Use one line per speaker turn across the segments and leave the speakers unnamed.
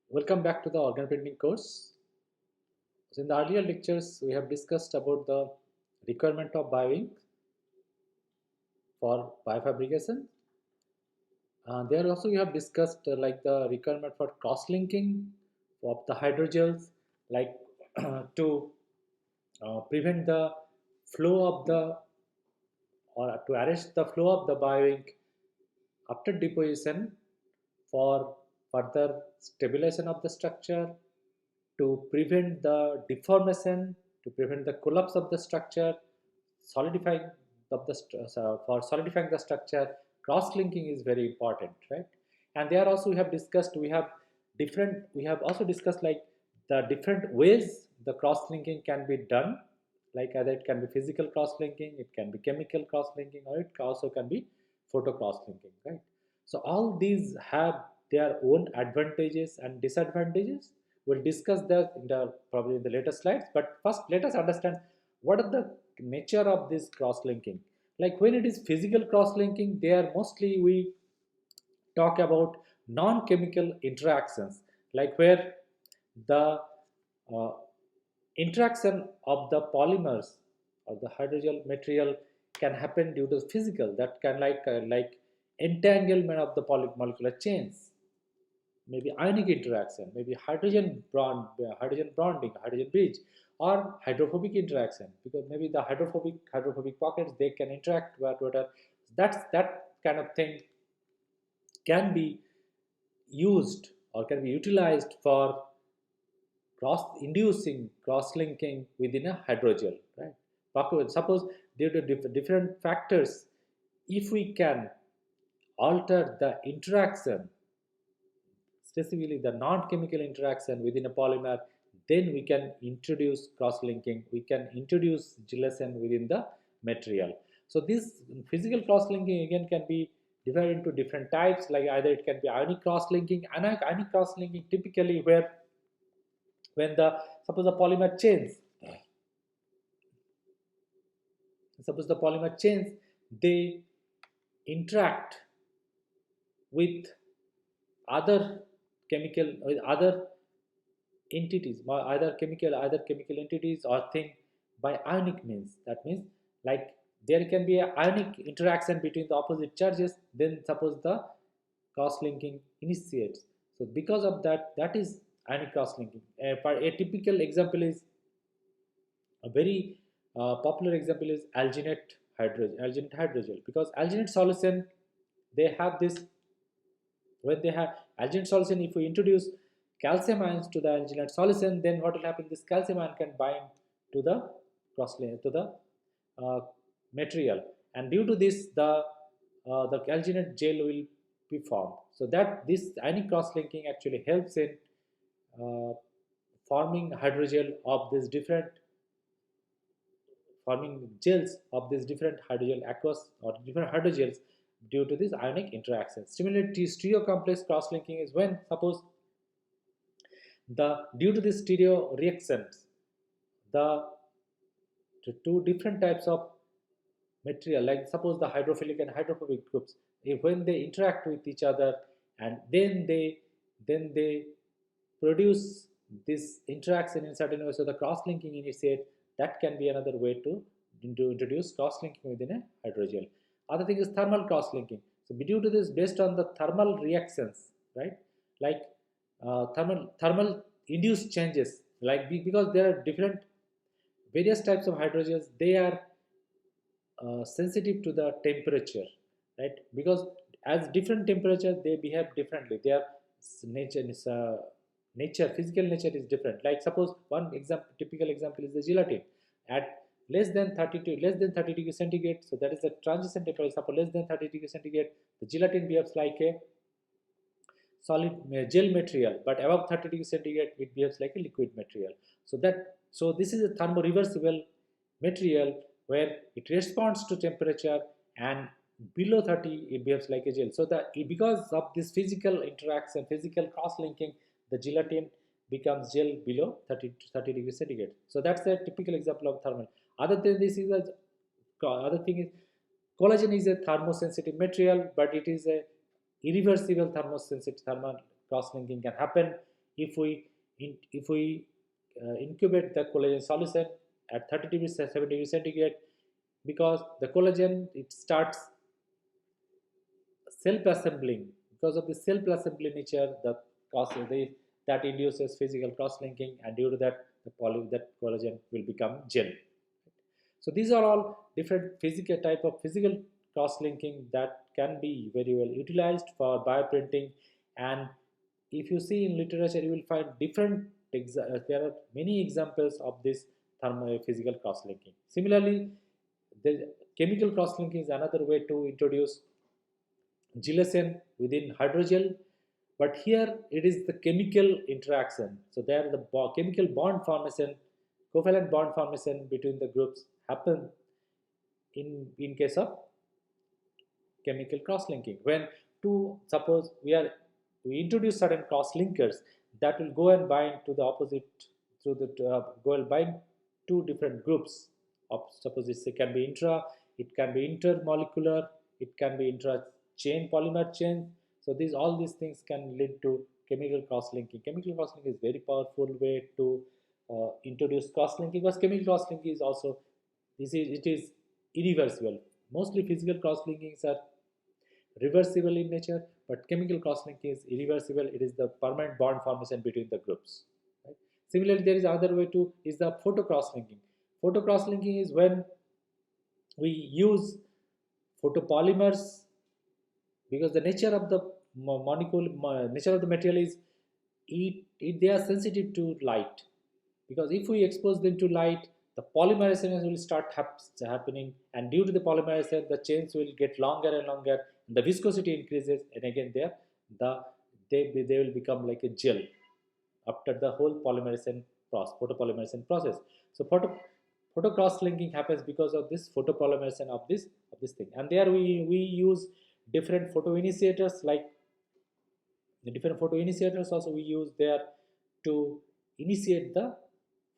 Welcome back to the organ printing course. So in the earlier lectures, we have discussed about the requirement of bioink for biofabrication. There also we have discussed like the requirement for cross-linking of the hydrogels, like to prevent the flow of the or to arrest the flow of the bioink after deposition for further stabilization of the structure, to prevent the deformation, to prevent the collapse of the structure, solidifying of the for solidifying the structure. Cross-linking is very important, right? And there also we have discussed, we have also discussed like the different ways the cross-linking can be done, like either it can be physical cross-linking, it can be chemical cross-linking, or it also can be photo cross-linking, right? So all these have their own advantages and disadvantages. We'll discuss that in the probably in the later slides, but first let us understand what are the nature of this cross-linking. Like when it is physical cross-linking, they are mostly we talk about non-chemical interactions, like where the uh, interaction of the polymers or the hydrogel material can happen due to physical, that can like entanglement of the molecular chains, maybe ionic interaction, maybe hydrogen bonding, hydrogen bridge, or hydrophobic interaction, because maybe the hydrophobic pockets they can interact with water. That kind of thing can be used or can be utilized for inducing cross-linking within a hydrogel, right? Suppose due to different factors, if we can alter the interaction, specifically the non-chemical interaction within a polymer, then we can introduce cross-linking, we can introduce gelation within the material. So this physical cross-linking again can be divided into different types, like either it can be ionic cross-linking. Ionic cross-linking typically where when the suppose the polymer chains, they interact with other with other entities, either chemical entities or thing by ionic means. That means like there can be an ionic interaction between the opposite charges, then suppose the cross-linking initiates. So because of that, that is ionic cross-linking. A typical example is a very popular example is alginate hydrogel, because alginate solution they have this, when they have alginate solution, if we introduce calcium ions to the alginate solution, then what will happen, this calcium ion can bind to the uh, material, and due to this the alginate gel will be formed. So that this ionic cross linking actually helps in uh, forming hydrogel of this different forming gels of these different hydrogel aqueous or different hydrogels due to this ionic interaction. Similarly, stereo complex cross-linking is when suppose the due to this stereo reactions, the two different types of material, like suppose the hydrophilic and hydrophobic groups, if when they interact with each other and then they produce this interaction in certain way, so the cross-linking initiate, that can be another way to introduce cross-linking within a hydrogel. Other thing is thermal cross-linking. So due to this, based on the thermal reactions, right, like thermal induced changes, like because there are different various types of hydrogels, they are sensitive to the temperature, right? Because as different temperature they behave differently. Their nature is physical nature is different. Like suppose one example, typical example is the gelatin at less than 30 degrees centigrade. So that is the transition temperature. Suppose less than 30 degrees centigrade, the gelatin behaves like a solid gel material, but above 30 degrees centigrade it behaves like a liquid material. So this is a thermoreversible material where it responds to temperature, and below 30 it behaves like a gel. So that because of this physical interaction, physical cross-linking, the gelatin becomes gel below 30 to 30 degrees centigrade. So that's a typical example of thermal. Other than this is a other thing is collagen is a thermosensitive material, but it is a irreversible thermosensitive. Thermal cross-linking can happen if we incubate the collagen solution at 30 degrees 70 degrees centigrade, because the collagen, it starts self-assembling. Because of the self-assembly nature, that induces physical cross-linking, and due to that, that collagen will become gel. So these are all different physical type of physical cross-linking that can be very well utilized for bioprinting. And if you see in literature, you will find there are many examples of this thermal physical cross-linking. Similarly, the chemical cross-linking is another way to introduce gelatin within hydrogel, but here it is the chemical interaction. So there the chemical bond formation, covalent bond formation between the groups happen in case of chemical cross-linking. When two, suppose we introduce certain cross-linkers that will go and bind to the opposite through the go and bind two different groups of, suppose it can be it can be intermolecular, it can be intra chain polymer chain. So all these things can lead to chemical cross-linking. Chemical cross-linking is very powerful way to introduce cross-linking, because chemical cross-linking is also it is irreversible. Mostly physical cross-linkings are reversible in nature, but chemical cross-linking is irreversible. It is the permanent bond formation between the groups. Right? Similarly, there is another way to is the photocrosslinking. Photocrosslinking is when we use photopolymers, because the nature of the molecule, nature of the material is they are sensitive to light. Because if we expose them to light, the polymerization will start happening, and due to the polymerization, the chains will get longer and longer, and the viscosity increases, and again they will become like a gel after the whole polymerization process, photopolymerization process. So photocross linking happens because of this photopolymerization of this thing. And there we use different photoinitiators, like the different photoinitiators also we use there to initiate the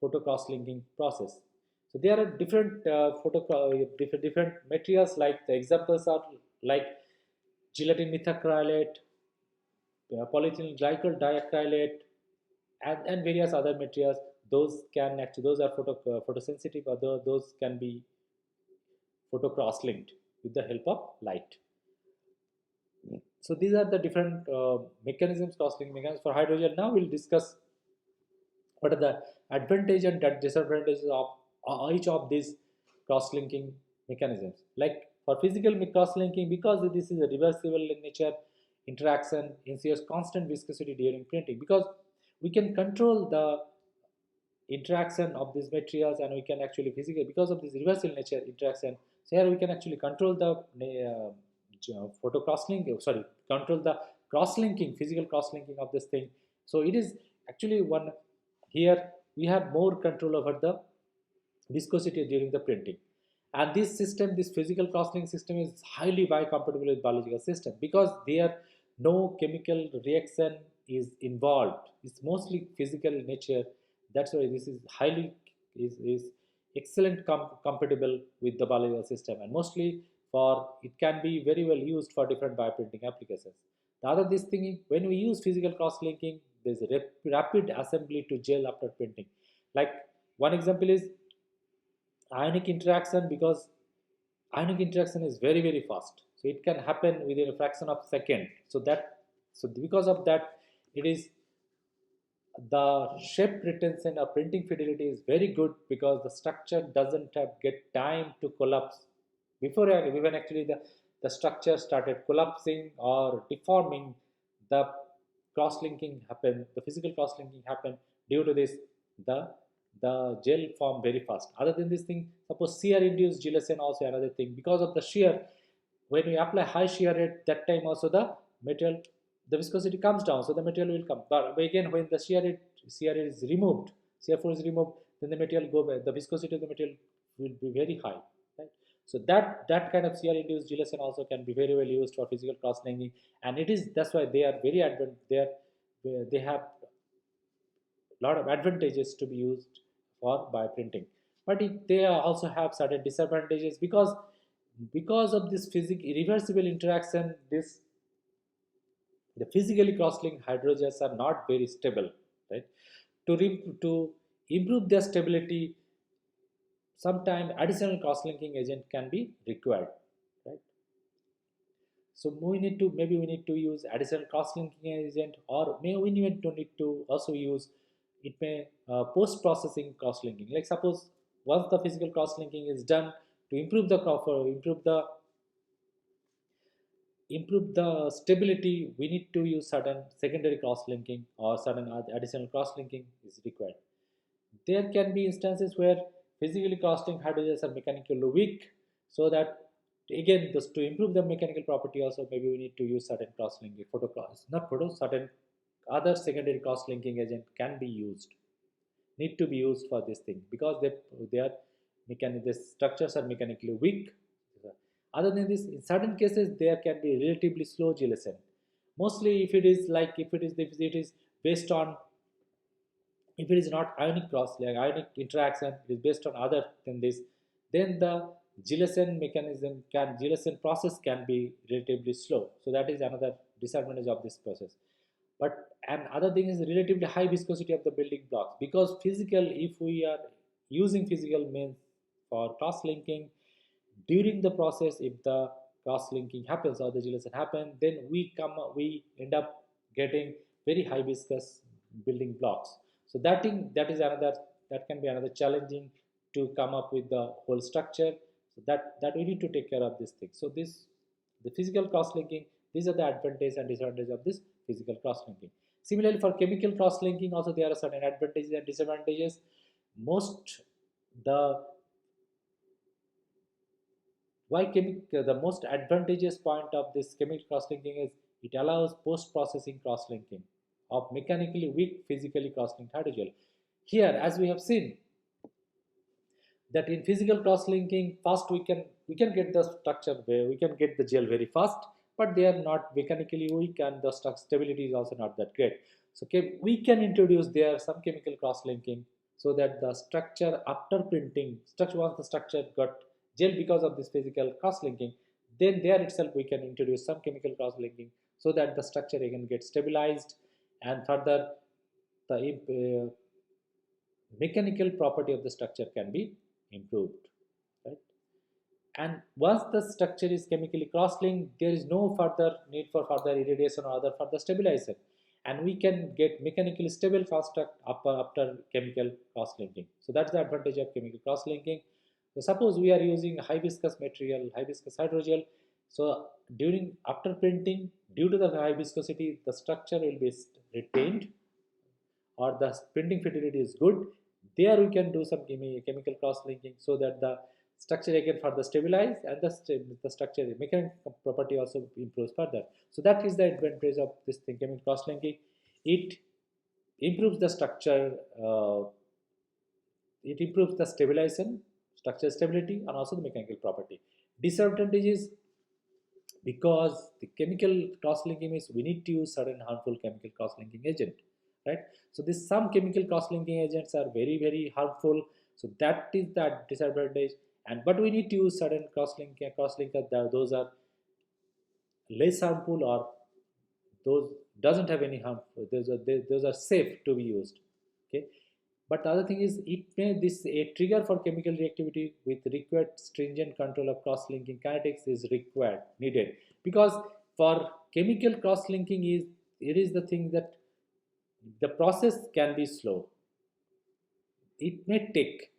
photocross linking process. So there are different materials, like the examples are like gelatin methacrylate, polyethylene glycol diacrylate, and various other materials. Those are photosensitive, or those can be photocross linked with the help of light. So these are the different mechanisms, cross-linking mechanisms for hydrogel. Now we'll discuss what are the advantages and disadvantages of each of these cross-linking mechanisms. Like for physical cross-linking, because this is a reversible in nature, interaction ensures constant viscosity during printing, because we can control the interaction of these materials, and we can actually physically, because of this reversible nature interaction, so here we can actually control the photo cross-linking, sorry, control the cross-linking, physical cross-linking of this thing. So it is actually one, here we have more control over the viscosity during the printing. And this system, this physical cross-linking system, is highly biocompatible with biological system, because there no chemical reaction is involved. It's mostly physical in nature. That's why this is is excellent compatible with the biological system, and mostly for it can be very well used for different bioprinting applications. The other this thing is, when we use physical cross-linking, there's a rapid assembly to gel after printing. Like one example is ionic interaction, because ionic interaction is very fast, so it can happen within a fraction of a second. So because of that, it is the shape retention or printing fidelity is very good, because the structure doesn't have get time to collapse before even actually the structure started collapsing or deforming. The cross-linking happened, the physical cross-linking happened. Due to this, the the gel form very fast. Other than this thing, suppose shear induced gelatin also another thing. Because of the shear, when we apply high shear rate, that time also the material, the viscosity comes down, so the material will come. But again, when the shear is removed, shear force is removed, then the material go back, the viscosity of the material will be very high, right? So that kind of shear induced gelatin also can be very well used for physical cross linking. And it is, that's why they are very they have a lot of advantages to be used for bioprinting. But they also have certain disadvantages, because of this irreversible interaction. The physically cross-linked hydrogels are not very stable. right? To improve their stability, sometime additional cross-linking agent can be required, right? So maybe we need to use additional cross-linking agent, or may we need to also use it may post-processing cross-linking. Like suppose once the physical cross-linking is done, to improve the improve the stability, we need to use certain secondary cross-linking or certain additional cross-linking is required. There can be instances where physically cross-linked hydrogels are mechanically weak, so that again just to improve the mechanical property also maybe we need to use certain cross-linking not photo certain other secondary cross-linking agent can be used, need to be used for this thing, because they are the structures are mechanically weak. Other than this, in certain cases there can be relatively slow gelatin. Mostly if it is based on, if it is not ionic cross like ionic interaction, it is based on other than this, then the gelatin process can be relatively slow. So that is another disadvantage of this process. But and other thing is relatively high viscosity of the building blocks, because physical, if we are using physical means for cross linking, during the process if the cross linking happens or the gelatin happen, then we end up getting very high viscous building blocks. So that is another, that can be another challenging to come up with the whole structure. So that we need to take care of this thing. So the physical cross linking, these are the advantages and disadvantages of this physical cross linking. Similarly, for chemical cross linking also there are certain advantages and disadvantages. Most the the most advantageous point of this chemical cross-linking is it allows post-processing cross-linking of mechanically weak physically cross-linked hydrogel. Here, as we have seen, that in physical cross-linking, fast we can get the structure where we can get the gel very fast, but they are not mechanically weak and the stability is also not that great. So we can introduce there some chemical cross-linking, so that the structure after printing, structure once the structure got gel because of this physical cross-linking, then there itself we can introduce some chemical cross-linking so that the structure again gets stabilized, and further the mechanical property of the structure can be improved, right? And once the structure is chemically cross-linked, there is no further need for further irradiation or other further stabilization, and we can get mechanically stable construct after chemical cross-linking. So that's the advantage of chemical cross-linking. So suppose we are using high viscous material, high viscous hydrogel. So during after printing, due to the high viscosity, the structure will be retained, or the printing fidelity is good. There we can do some chemical cross-linking so that the structure again further stabilize, and the structure mechanical property also improves further. So that is the advantage of this thing, chemical cross-linking. It improves the structure, it improves the stabilization, structure stability, and also the mechanical property. Disadvantage is because the chemical cross-linking is we need to use certain harmful chemical cross-linking agent, right? So this some chemical cross-linking agents are very harmful, so that is that disadvantage. And but we need to use certain cross-linker, those are less harmful, or those doesn't have any harm, those are safe to be used, okay? But the other thing is it may this a trigger for chemical reactivity with required stringent control of cross-linking kinetics is needed, because for chemical cross-linking is it is the thing that the process can be slow, it may take,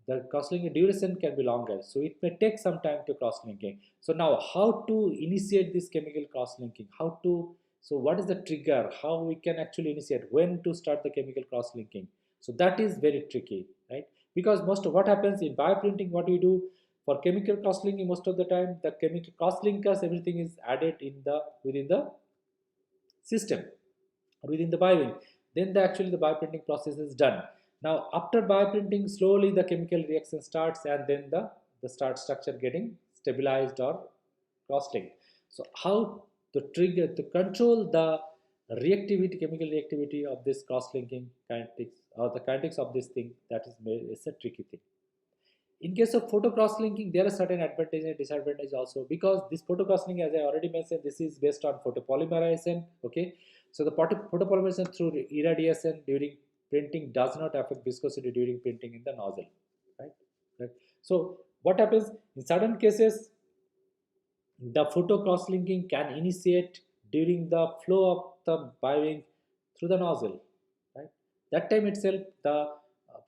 the cross-linking duration can be longer, so it may take some time to cross-linking. So now how to initiate this chemical cross-linking, how to, so what is the trigger, how we can actually initiate, when to start the chemical cross-linking? So that is very tricky, right? Because most of what happens in bioprinting, what we do for chemical cross-linking, most of the time the chemical cross-linkers, everything is added in the within the system or within the bioink, then actually the bioprinting process is done. Now after bioprinting, slowly the chemical reaction starts, and then the start structure getting stabilized or cross-linked. So how to trigger to control the reactivity, chemical reactivity of this cross-linking kinetics, or the kinetics of this thing, that is a tricky thing. In case of photo cross linking, there are certain advantages and disadvantages also, because this photo cross linking, as I already mentioned, this is based on photopolymerization. Okay, so the photopolymerization through irradiation during printing does not affect viscosity during printing in the nozzle, right? Right. So what happens in certain cases, the photo cross linking can initiate during the flow of the bio-ink through the nozzle, right? That time itself, the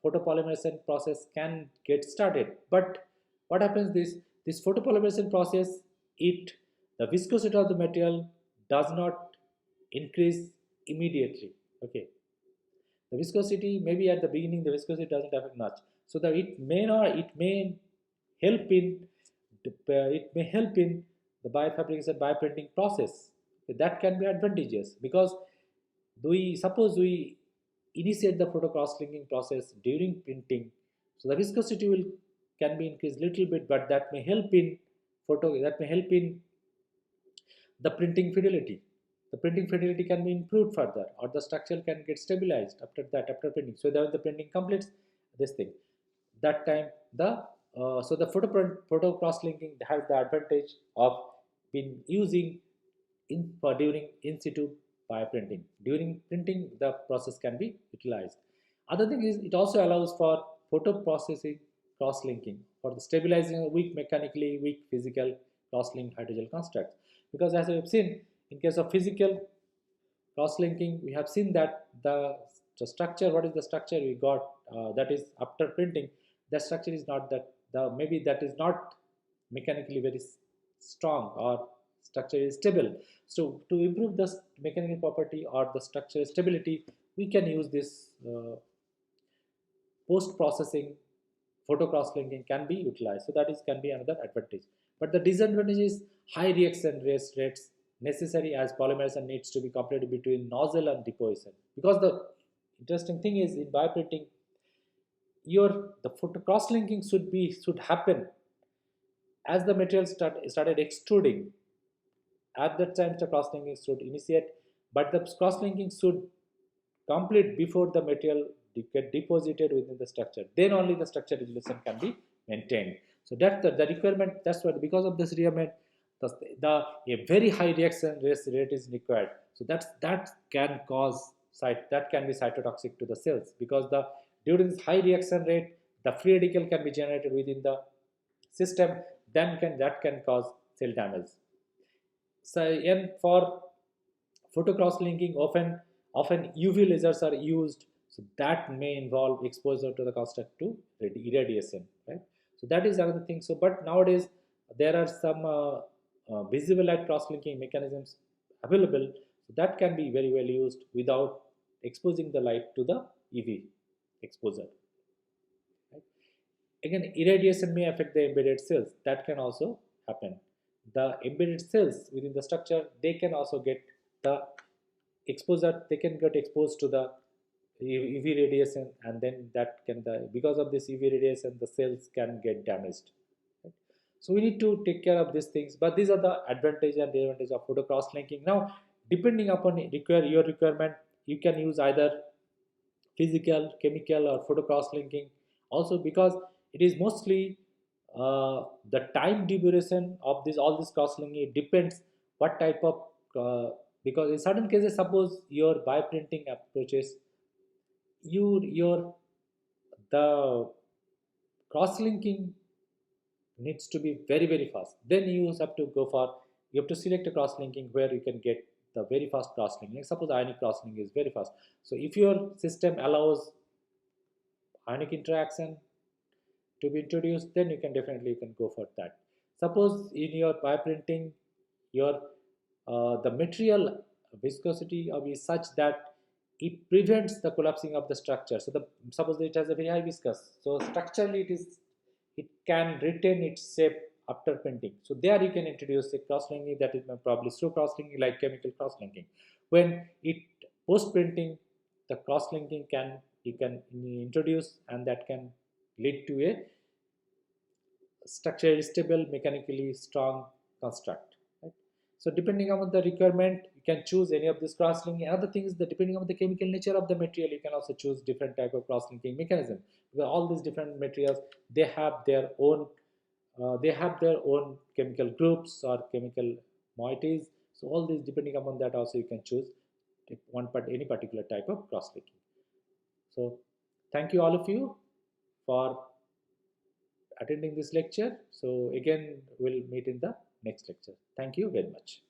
photopolymerization process can get started. But what happens this photopolymerization process, it the viscosity of the material does not increase immediately. Okay, the viscosity, maybe at the beginning the viscosity doesn't affect much, so that it may help in the biofabrication bioprinting process. That can be advantageous, because we suppose we initiate the photo cross linking process during printing, so the viscosity will can be increased little bit, but that may help in the printing fidelity. The printing fidelity can be improved further, or the structure can get stabilized after that, after printing. So that the printing completes this thing, that time the so the photo cross linking has the advantage of being using in for during in situ bioprinting. During printing, the process can be utilized. Other thing is, it also allows for photo processing cross linking for the stabilizing weak mechanically weak physical cross link hydrogel constructs. Because as we have seen, in case of physical cross linking, we have seen that the structure, what is the structure we got, that is after printing, the structure is not that, the maybe that is not mechanically very strong, or structure is stable. So to improve the mechanical property or the structure stability, we can use this post processing photo cross linking can be utilized. So that is can be another advantage. But the disadvantage is high reaction rates necessary, as polymerization needs to be completed between nozzle and deposition. Because the interesting thing is, in bioprinting, your the photo cross linking should happen as the material started extruding. At that time, the cross linking should initiate, but the cross linking should complete before the material get deposited within the structure. Then only the structure relation can be maintained. So that's the requirement. That's what, because of this requirement, a very high reaction rate is required. So that can cause that can be cytotoxic to the cells, because the during this high reaction rate, the free radical can be generated within the system. Then that can cause cell damage. So, and for photo cross linking, often UV lasers are used, so that may involve exposure to the construct to irradiation, right? So that is another thing. So, but nowadays there are some visible light cross linking mechanisms available, so that can be very well used without exposing the light to the UV exposure. Right? Again, irradiation may affect the embedded cells. That can also happen. The embedded cells within the structure, they can also get the exposure. They can get exposed to the UV radiation, and then that can because of this UV radiation, the cells can get damaged. Right? So we need to take care of these things. But these are the advantage and disadvantage of photo cross linking. Now, depending upon your requirement, you can use either physical, chemical, or photo cross linking. Also, because it is mostly the time duration of this all this cross linking, it depends what type of because in certain cases, suppose your bioprinting approaches, your the cross linking needs to be very fast. Then you have to go for, you have to select a cross linking where you can get the very fast cross linking. Like suppose ionic cross linking is very fast. So if your system allows ionic interaction to be introduced, then you can go for that. Suppose in your bioprinting, your the material viscosity of is such that it prevents the collapsing of the structure. So the suppose it has a very high viscous, so structurally it can retain its shape after printing. So there you can introduce a cross linking, that is probably slow cross linking like chemical cross linking. When it post printing, the cross linking you can introduce, and that can lead to a structurally stable, mechanically strong construct. Right? So depending on the requirement, you can choose any of this cross-linking. Other things, that depending on the chemical nature of the material, you can also choose different type of cross-linking mechanism. Because all these different materials, they have their own chemical groups or chemical moieties. So all these, depending upon that, also you can choose any particular type of cross-linking. So thank you all of you for attending this lecture. So again, we'll meet in the next lecture. Thank you very much.